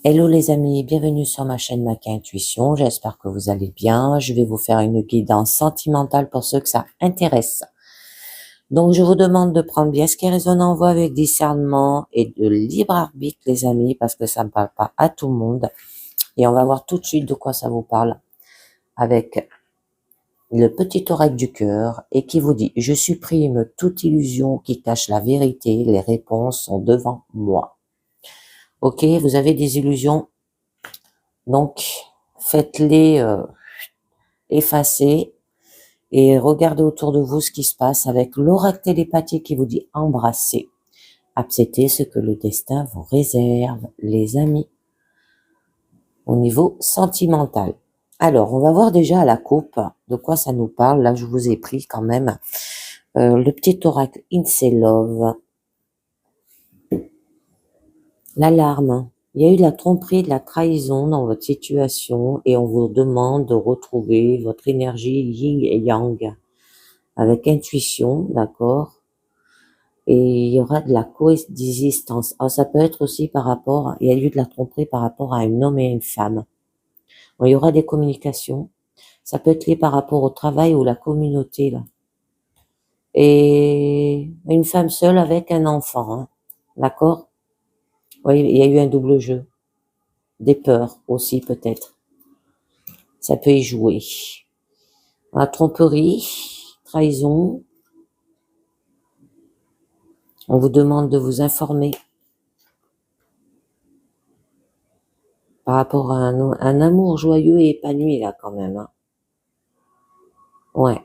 Hello les amis, bienvenue sur ma chaîne Maca Intuition, j'espère que vous allez bien. Je vais vous faire une guidance sentimentale pour ceux que ça intéresse. Donc je vous demande de prendre bien ce qui résonne en vous avec discernement et de libre arbitre les amis, parce que ça ne parle pas à tout le monde. Et on va voir tout de suite de quoi ça vous parle avec le petit oracle du cœur et qui vous dit: je supprime toute illusion qui cache la vérité, les réponses sont devant moi. Ok, vous avez des illusions, donc faites-les effacer et regardez autour de vous ce qui se passe avec l'oracle télépathique qui vous dit: embrassez, acceptez ce que le destin vous réserve, les amis, au niveau sentimental. Alors, on va voir déjà à la coupe de quoi ça nous parle. Là, je vous ai pris quand même le petit oracle Insee Love, l'alarme. Il y a eu de la tromperie, de la trahison dans votre situation et on vous demande de retrouver votre énergie yin et yang avec intuition, d'accord? Et il y aura de la coexistence. Alors, ça peut être aussi par rapport, il y a eu de la tromperie par rapport à un homme et une femme. Bon, il y aura des communications. Ça peut être lié par rapport au travail ou la communauté, là. Et une femme seule avec un enfant, hein. D'accord? Oui, il y a eu un double jeu. Des peurs aussi, peut-être. Ça peut y jouer. La tromperie, trahison. On vous demande de vous informer par rapport à un amour joyeux et épanoui, là, quand même, hein. Ouais.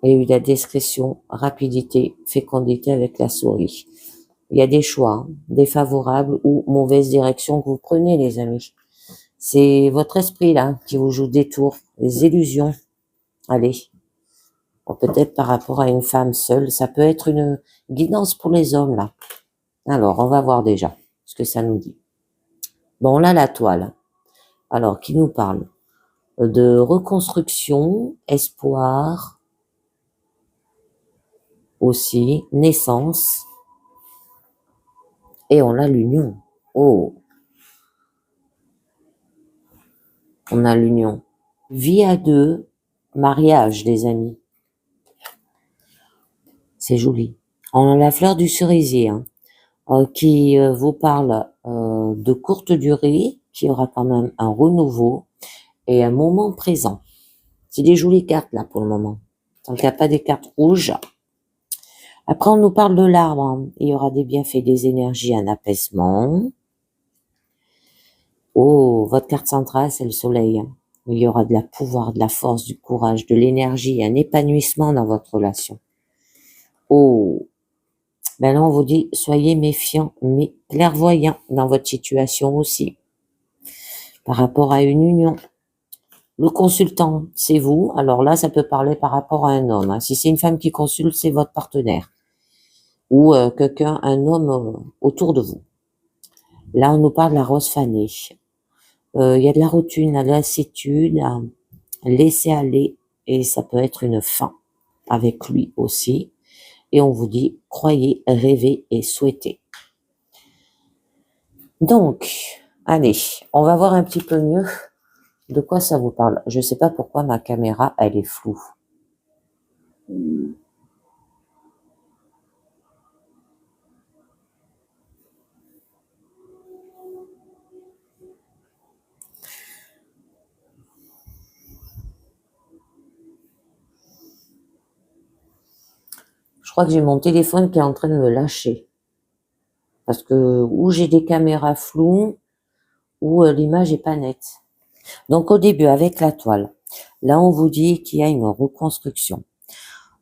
Il y a eu la discrétion, rapidité, fécondité avec la souris. Il y a des choix, hein, défavorables ou mauvaises directions que vous prenez, les amis. C'est votre esprit, là, qui vous joue des tours, des illusions. Allez. Bon, peut-être par rapport à une femme seule, ça peut être une guidance pour les hommes, là. Alors, on va voir déjà ce que ça nous dit. Bon, là, la toile. Alors, qui nous parle de reconstruction, espoir, aussi, naissance, et on a l'union. Oh, on a l'union. Vie à deux, mariage, les amis. C'est joli. On a la fleur du cerisier, hein, qui vous parle de courte durée, qui aura quand même un renouveau et un moment présent. C'est des jolies cartes, là, pour le moment. Tant qu'il n'y a pas des cartes rouges. Après, on nous parle de l'arbre, hein. Il y aura des bienfaits, des énergies, un apaisement. Oh, votre carte centrale, c'est le soleil, hein. Il y aura de la pouvoir, de la force, du courage, de l'énergie, un épanouissement dans votre relation. Oh, ben là, on vous dit, soyez méfiants, mais clairvoyants dans votre situation aussi, par rapport à une union. Le consultant, c'est vous. Alors là, ça peut parler par rapport à un homme, hein. Si c'est une femme qui consulte, c'est votre partenaire. Ou quelqu'un, un homme autour de vous. Là, on nous parle de la rose fanée. Il y a de la routine, de la lassitude, laisser aller, et ça peut être une fin avec lui aussi. Et on vous dit, croyez, rêvez et souhaitez. Donc, allez, on va voir un petit peu mieux de quoi ça vous parle. Je sais pas pourquoi ma caméra, elle est floue. Je crois que j'ai mon téléphone qui est en train de me lâcher. Parce que ou j'ai des caméras floues, ou l'image est pas nette. Donc au début, avec la toile, là on vous dit qu'il y a une reconstruction.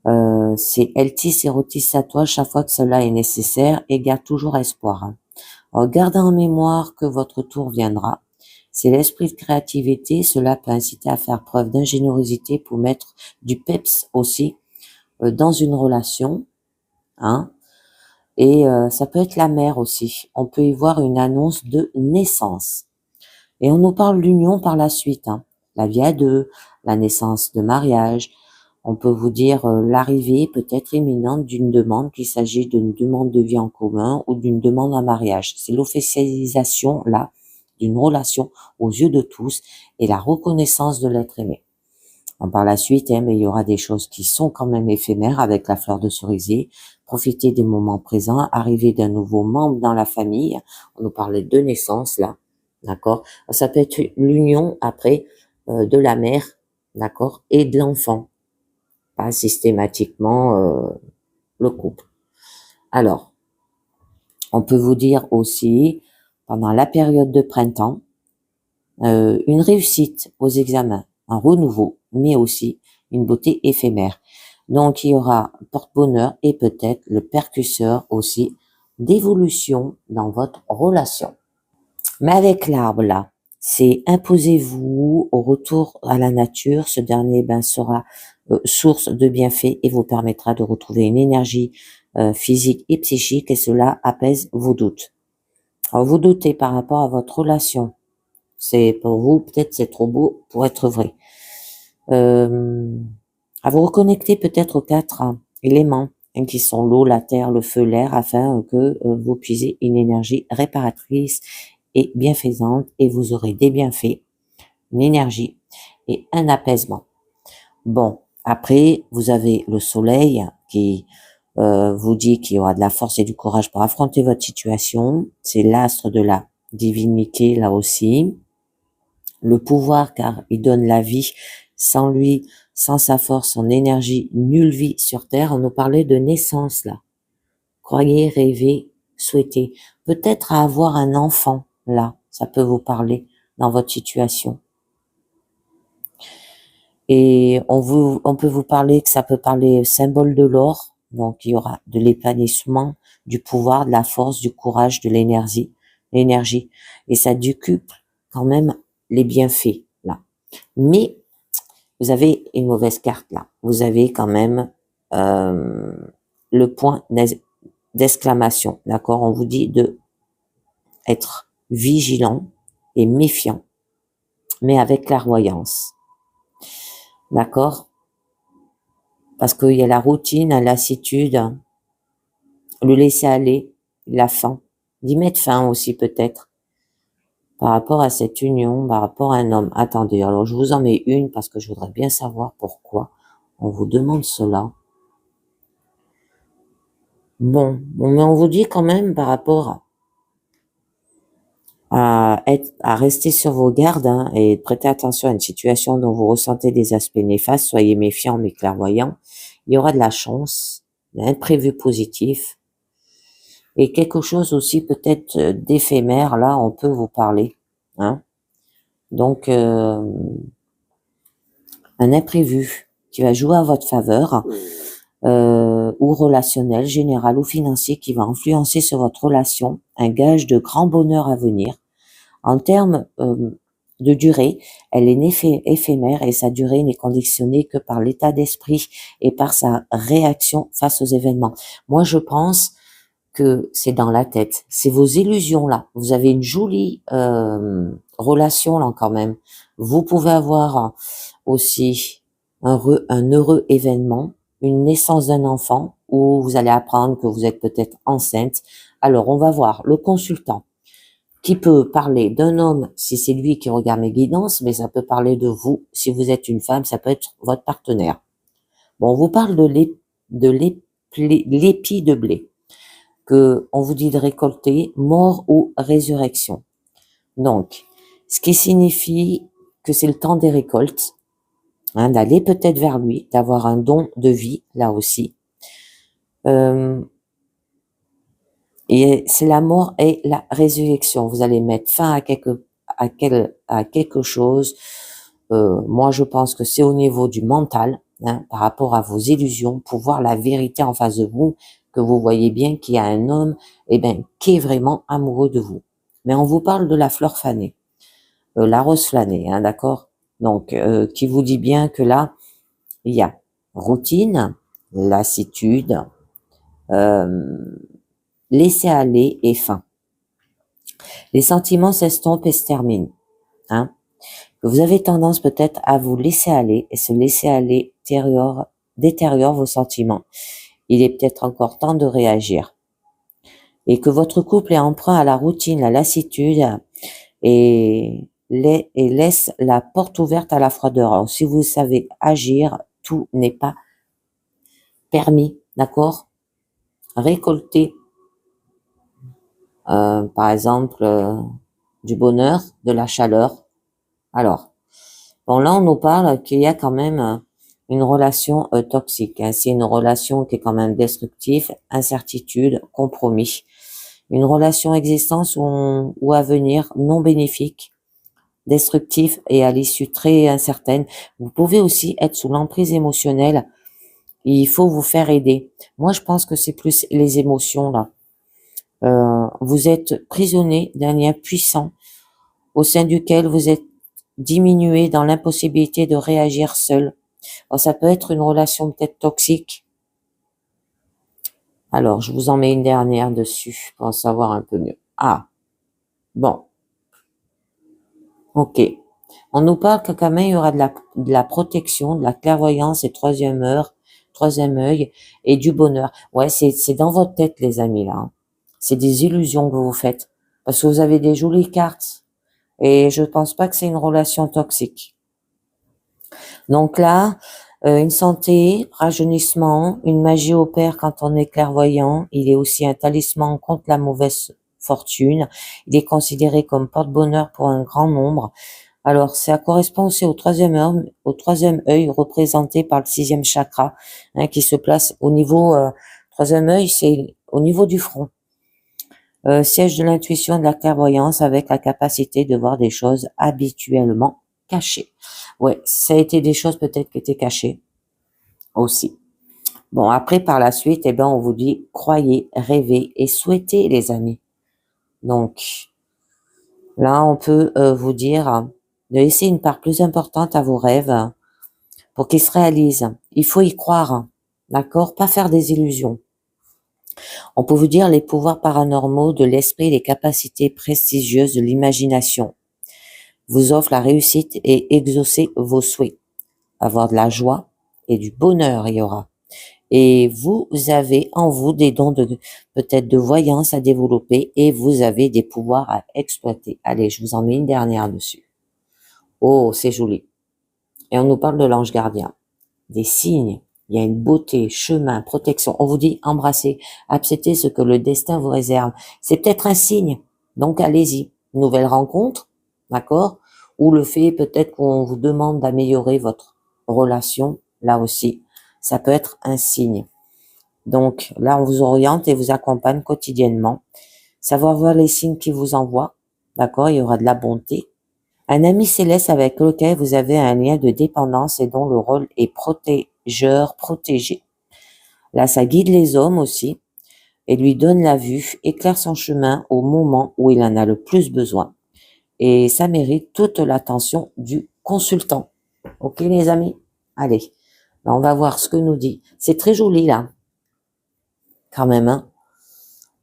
Elle tisse et retisse sa toile chaque fois que cela est nécessaire et garde toujours espoir, hein. Alors, gardez en mémoire que votre tour viendra. C'est l'esprit de créativité, cela peut inciter à faire preuve d'ingéniosité pour mettre du peps aussi dans une relation, hein. Et ça peut être la mère aussi. On peut y voir une annonce de naissance. Et on nous parle d'union par la suite, hein. La vie à deux, la naissance de mariage. On peut vous dire l'arrivée peut-être imminente d'une demande, qu'il s'agit d'une demande de vie en commun ou d'une demande en mariage. C'est l'officialisation, là, d'une relation aux yeux de tous et la reconnaissance de l'être aimé. Par la suite, mais il y aura des choses qui sont quand même éphémères avec la fleur de cerisier. Profitez des moments présents, arrivée d'un nouveau membre dans la famille. On nous parlait de naissance là, d'accord. Ça peut être l'union après de la mère, d'accord, et de l'enfant, pas systématiquement le couple. Alors, on peut vous dire aussi pendant la période de printemps, une réussite aux examens, un renouveau, mais aussi une beauté éphémère. Donc, il y aura porte-bonheur et peut-être le percusseur aussi d'évolution dans votre relation. Mais avec l'arbre là, c'est imposez-vous au retour à la nature. Ce dernier sera source de bienfaits et vous permettra de retrouver une énergie physique et psychique et cela apaise vos doutes. Alors, vous doutez par rapport à votre relation. C'est pour vous, peut-être c'est trop beau pour être vrai. À vous reconnecter peut-être aux 4 éléments qui sont l'eau, la terre, le feu, l'air, afin que vous puisiez une énergie réparatrice et bienfaisante et vous aurez des bienfaits, une énergie et un apaisement. Bon, après, vous avez le soleil qui vous dit qu'il y aura de la force et du courage pour affronter votre situation. C'est l'astre de la divinité là aussi. Le pouvoir car il donne la vie. Sans lui, sans sa force, son énergie, nulle vie sur terre. On nous parlait de naissance là. Croyez, rêvez, souhaitez. Peut-être à avoir un enfant là, ça peut vous parler dans votre situation. Et on peut vous parler que ça peut parler symbole de l'or. Donc il y aura de l'épanouissement, du pouvoir, de la force, du courage, de l'énergie. Et ça décuple quand même les bienfaits là. Mais vous avez une mauvaise carte là. Vous avez quand même le point d'exclamation, d'accord. On vous dit de être vigilant et méfiant, mais avec clairvoyance, d'accord. Parce qu'il y a la routine, la lassitude, le laisser aller, la faim, d'y mettre fin aussi peut-être. Par rapport à cette union, par rapport à un homme. Attendez, alors je vous en mets une parce que je voudrais bien savoir pourquoi on vous demande cela. Bon, mais on vous dit quand même par rapport à rester sur vos gardes et prêter attention à une situation dont vous ressentez des aspects néfastes, soyez méfiants mais clairvoyants. Il y aura de la chance, l'imprévu positif et quelque chose aussi peut-être d'éphémère. Là, on peut vous parler. Donc, un imprévu qui va jouer à votre faveur. Ou relationnel, général ou financier qui va influencer sur votre relation, un gage de grand bonheur à venir. En termes de durée, elle est éphémère et sa durée n'est conditionnée que par l'état d'esprit et par sa réaction face aux événements. Moi, je pense que c'est dans la tête, c'est vos illusions là. Vous avez une jolie relation là quand même. Vous pouvez avoir aussi un heureux événement, une naissance d'un enfant où vous allez apprendre que vous êtes peut-être enceinte. Alors, on va voir le consultant qui peut parler d'un homme si c'est lui qui regarde mes guidances, mais ça peut parler de vous. Si vous êtes une femme, ça peut être votre partenaire. Bon, on vous parle de l'épi de blé, que on vous dit de récolter, mort ou résurrection. Donc, ce qui signifie que c'est le temps des récoltes, d'aller peut-être vers lui, d'avoir un don de vie, là aussi. Et c'est la mort et la résurrection. Vous allez mettre fin à quelque chose. Moi, je pense que c'est au niveau du mental, par rapport à vos illusions, pour voir la vérité en face de vous, que vous voyez bien qu'il y a un homme, qui est vraiment amoureux de vous. Mais on vous parle de la fleur fanée, la rose fanée, d'accord? Donc, qui vous dit bien que là, il y a routine, lassitude, laisser aller et faim. Les sentiments s'estompent et se terminent. Vous avez tendance peut-être à vous laisser aller et ce laisser aller détériore vos sentiments. Il est peut-être encore temps de réagir. Et que votre couple est emprunt à la routine, la lassitude, et laisse la porte ouverte à la froideur. Alors, si vous savez agir, tout n'est pas permis, d'accord? Récolter, par exemple, du bonheur, de la chaleur. Alors, bon, là, on nous parle qu'il y a quand même une relation toxique. Hein. C'est une relation qui est quand même destructive, incertitude, compromis. Une relation existence ou à venir non bénéfique, destructive et à l'issue très incertaine. Vous pouvez aussi être sous l'emprise émotionnelle. Il faut vous faire aider. Moi, je pense que c'est plus les émotions là. Vous êtes prisonnier d'un lien puissant au sein duquel vous êtes diminué dans l'impossibilité de réagir seul. Alors, ça peut être une relation peut-être toxique. Alors, je vous en mets une dernière dessus pour en savoir un peu mieux. Ah, bon, ok. On nous parle que quand même il y aura de la protection, de la clairvoyance et troisième œil et du bonheur. Ouais, c'est dans votre tête, les amis, là. Hein. C'est des illusions que vous vous faites. Parce que vous avez des jolies cartes. Et je pense pas que c'est une relation toxique. Donc là, une santé, rajeunissement, une magie opère quand on est clairvoyant. Il est aussi un talisman contre la mauvaise fortune. Il est considéré comme porte-bonheur pour un grand nombre. Alors, ça correspond aussi au troisième œil représenté par le sixième chakra, hein, qui se place au niveau, troisième œil, c'est au niveau du front. Siège de l'intuition et de la clairvoyance avec la capacité de voir des choses habituellement cachées. Ouais, ça a été des choses peut-être qui étaient cachées aussi. Bon, après, par la suite, eh ben, on vous dit, croyez, rêvez et souhaitez, les amis. Donc, là, on peut vous dire de laisser une part plus importante à vos rêves pour qu'ils se réalisent. Il faut y croire, d'accord? Pas faire des illusions. On peut vous dire les pouvoirs paranormaux de l'esprit et les capacités prestigieuses de l'imagination vous offrent la réussite et exaucer vos souhaits. Avoir de la joie et du bonheur, il y aura. Et vous avez en vous des dons peut-être de voyance à développer et vous avez des pouvoirs à exploiter. Allez, je vous en mets une dernière dessus. Oh, c'est joli. Et on nous parle de l'ange gardien. Des signes. Il y a une beauté, chemin, protection. On vous dit embrassez, acceptez ce que le destin vous réserve. C'est peut-être un signe. Donc allez-y. Nouvelle rencontre, d'accord? Ou le fait peut-être qu'on vous demande d'améliorer votre relation, là aussi. Ça peut être un signe. Donc là, on vous oriente et vous accompagne quotidiennement. Savoir voir les signes qui vous envoient, d'accord? Il y aura de la bonté. Un ami céleste avec lequel vous avez un lien de dépendance et dont le rôle est protégeur, protégé. Là, ça guide les hommes aussi et lui donne la vue, éclaire son chemin au moment où il en a le plus besoin. Et ça mérite toute l'attention du consultant. Ok, les amis? Allez, là, on va voir ce que nous dit. C'est très joli, là. Quand même, hein.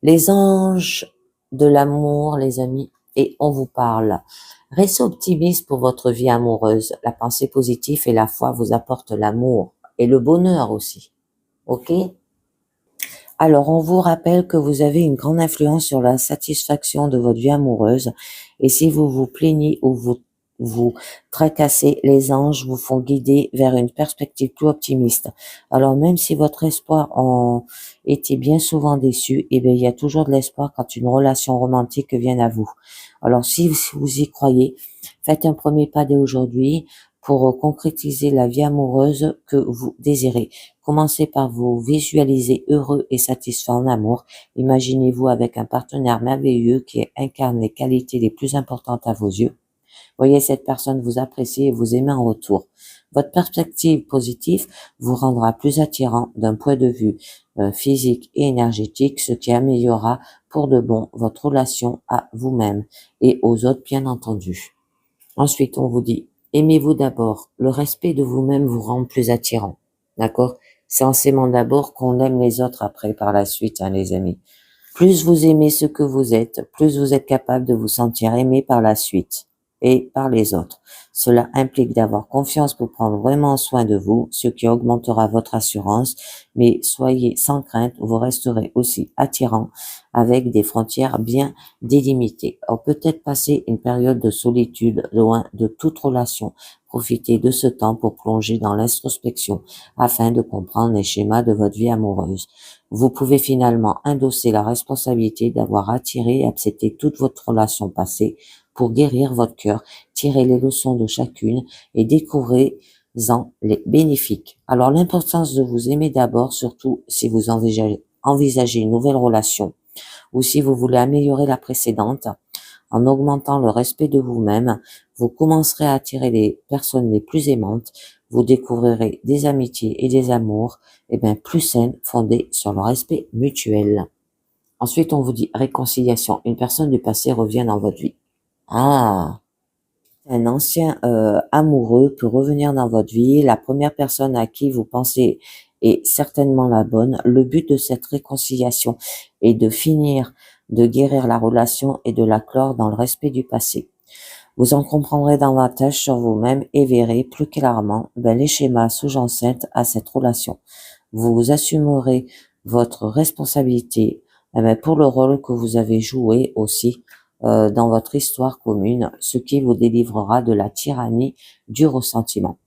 Les anges de l'amour, les amis, et on vous parle. Restez optimiste pour votre vie amoureuse. La pensée positive et la foi vous apportent l'amour et le bonheur aussi. Ok? Alors, on vous rappelle que vous avez une grande influence sur la satisfaction de votre vie amoureuse. Et si vous vous plaignez ou vous tracassez, les anges vous font guider vers une perspective plus optimiste. Alors, même si votre espoir en était bien souvent déçu, eh bien, il y a toujours de l'espoir quand une relation romantique vient à vous. Alors, si vous y croyez, faites un premier pas dès aujourd'hui pour concrétiser la vie amoureuse que vous désirez. Commencez par vous visualiser heureux et satisfait en amour. Imaginez-vous avec un partenaire merveilleux qui incarne les qualités les plus importantes à vos yeux. Voyez cette personne vous apprécier et vous aimer en retour. Votre perspective positive vous rendra plus attirant d'un point de vue physique et énergétique, ce qui améliorera pour de bon votre relation à vous-même et aux autres, bien entendu. Ensuite, on vous dit, aimez-vous d'abord. Le respect de vous-même vous rend plus attirant. D'accord? C'est en s'aimant d'abord qu'on aime les autres après, par la suite, hein, les amis. Plus vous aimez ce que vous êtes, plus vous êtes capable de vous sentir aimé par la suite. et par les autres. Cela implique d'avoir confiance pour prendre vraiment soin de vous, ce qui augmentera votre assurance, mais soyez sans crainte, vous resterez aussi attirant avec des frontières bien délimitées. Alors peut-être passer une période de solitude loin de toute relation. Profitez de ce temps pour plonger dans l'introspection afin de comprendre les schémas de votre vie amoureuse. Vous pouvez finalement endosser la responsabilité d'avoir attiré et accepté toute votre relation passée pour guérir votre cœur, tirer les leçons de chacune et découvrez-en les bénéfiques. Alors l'importance de vous aimer d'abord, surtout si vous envisagez une nouvelle relation ou si vous voulez améliorer la précédente, en augmentant le respect de vous-même, vous commencerez à attirer les personnes les plus aimantes, vous découvrirez des amitiés et des amours plus saines, fondées sur le respect mutuel. Ensuite, on vous dit réconciliation. Une personne du passé revient dans votre vie. Ah, un ancien amoureux peut revenir dans votre vie. La première personne à qui vous pensez est certainement la bonne. Le but de cette réconciliation est de finir de guérir la relation et de la clore dans le respect du passé. Vous en comprendrez davantage sur vous-même et verrez plus clairement les schémas sous-jacents à cette relation. Vous assumerez votre responsabilité pour le rôle que vous avez joué aussi dans votre histoire commune, ce qui vous délivrera de la tyrannie du ressentiment.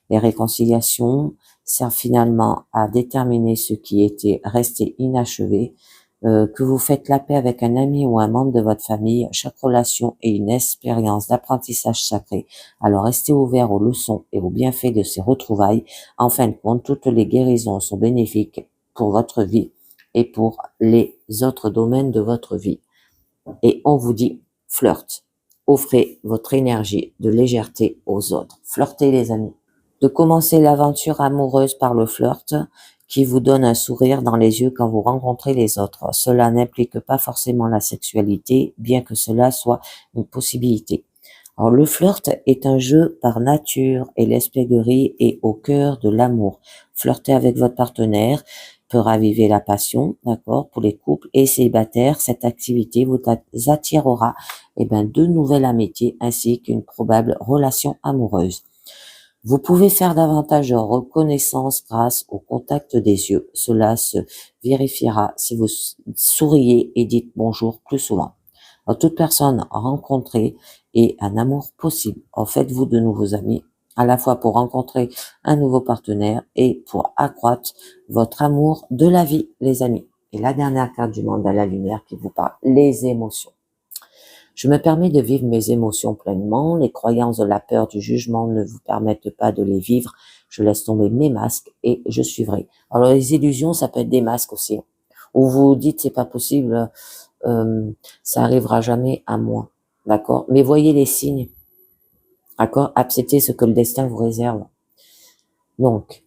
Les réconciliations servent finalement à déterminer ce qui était resté inachevé, que vous faites la paix avec un ami ou un membre de votre famille. Chaque relation est une expérience d'apprentissage sacré. Alors restez ouvert aux leçons et aux bienfaits de ces retrouvailles. En fin de compte, toutes les guérisons sont bénéfiques pour votre vie et pour les autres domaines de votre vie. Et on vous dit, flirt. Offrez votre énergie de légèreté aux autres. Flirtez les amis. De commencer l'aventure amoureuse par le flirt qui vous donne un sourire dans les yeux quand vous rencontrez les autres. Cela n'implique pas forcément la sexualité, bien que cela soit une possibilité. Alors le flirt est un jeu par nature et l'espièglerie est au cœur de l'amour. Flirter avec votre partenaire peut raviver la passion, d'accord, pour les couples et célibataires. Cette activité vous attirera de nouvelles amitiés ainsi qu'une probable relation amoureuse. Vous pouvez faire davantage de reconnaissance grâce au contact des yeux. Cela se vérifiera si vous souriez et dites bonjour plus souvent. Alors, toute personne rencontrée est un amour possible. En faites-vous de nouveaux amis, à la fois pour rencontrer un nouveau partenaire et pour accroître votre amour de la vie, les amis. Et la dernière carte du monde à la lumière qui vous parle, les émotions. Je me permets de vivre mes émotions pleinement. Les croyances de la peur du jugement ne vous permettent pas de les vivre. Je laisse tomber mes masques et je suivrai. Alors les illusions, ça peut être des masques aussi. Où vous dites c'est pas possible, ça arrivera jamais à moi, d'accord. Mais voyez les signes, d'accord. Acceptez ce que le destin vous réserve. Donc,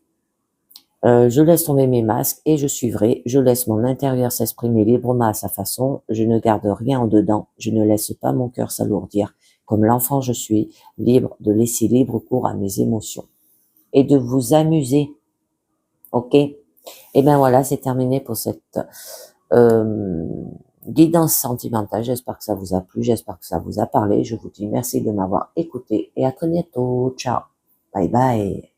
je laisse tomber mes masques et je suivrai. Je laisse mon intérieur s'exprimer librement à sa façon. Je ne garde rien en dedans. Je ne laisse pas mon cœur s'alourdir. Comme l'enfant je suis, libre de laisser libre cours à mes émotions. Et de vous amuser. Ok? Et voilà, c'est terminé pour cette guidance sentimentale. J'espère que ça vous a plu. J'espère que ça vous a parlé. Je vous dis merci de m'avoir écouté et à très bientôt. Ciao. Bye bye.